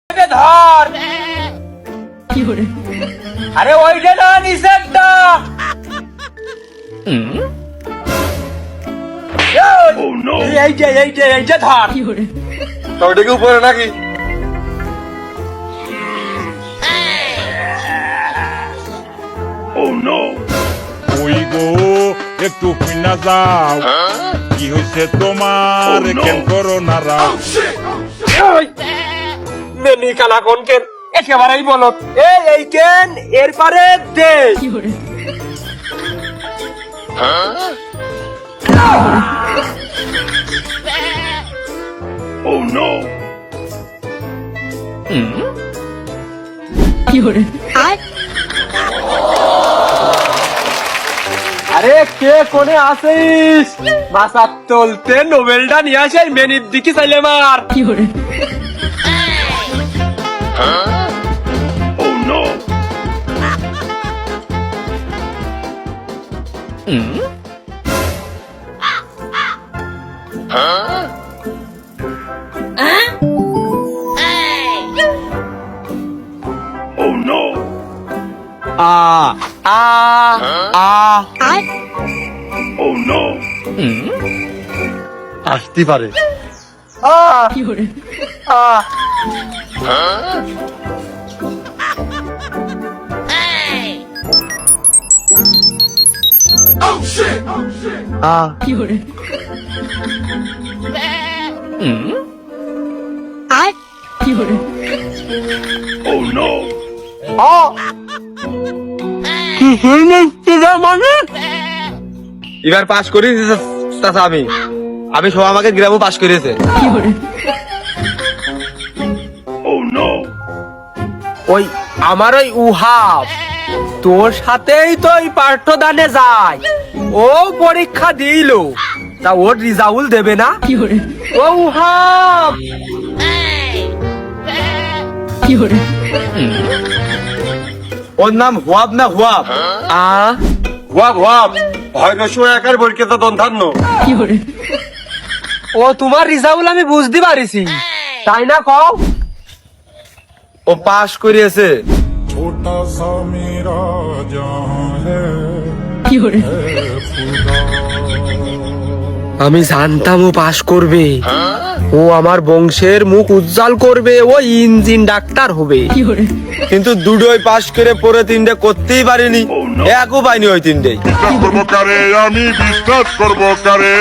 ধর আরে ওইটা না নিষেধটা এই যে ধর ওইটা কি উপরে নাকি? ওই গো একটু পিনা যাও, কি হয়েছে তোমার? কেন করো না রাও? মেনি কানা কোন কেন একেবারেই বলো এই কেন এর পারে দে আরে কে কোনে আসিস মাসাত তোলতে নোবেলটা নিয়ে আসে মেনির দিকে চাইলে মার আসতে পারে। এবার পাস করি আমি সব আমাকে গ্রামও পাস করেছে। ওই আমার ওই উহাব তোর সাথেই তো ওই পাঠদানে যায়, ও পরীক্ষা দিল, তা ওর রিজাল্ট দেবে না? ও উহাব ওর নাম হুয়াব না হুয়াব? হুয়াব হুয়াব ভয় নশো একার পরীক্ষা দন্ধান্ন। ও তোমার রিজাল্ট আমি বুঝতে পারিছি, তাই না কও? ও পাস করিয়েছে। छोटा सा मेरा जहां है আমি জানতাম ও পাস করবে, ও আমার বংশের মুখ উজ্জ্বল করবে, ও ইঞ্জিন ডাক্তার হবে। কিন্তু দুটোই পাস করে পরে তিনটে করতেই পারিনি, একও পাইনি ওই তিনটেই। বিশ্বাস করবো কারে, আমি বিশ্বাস করবো কারে।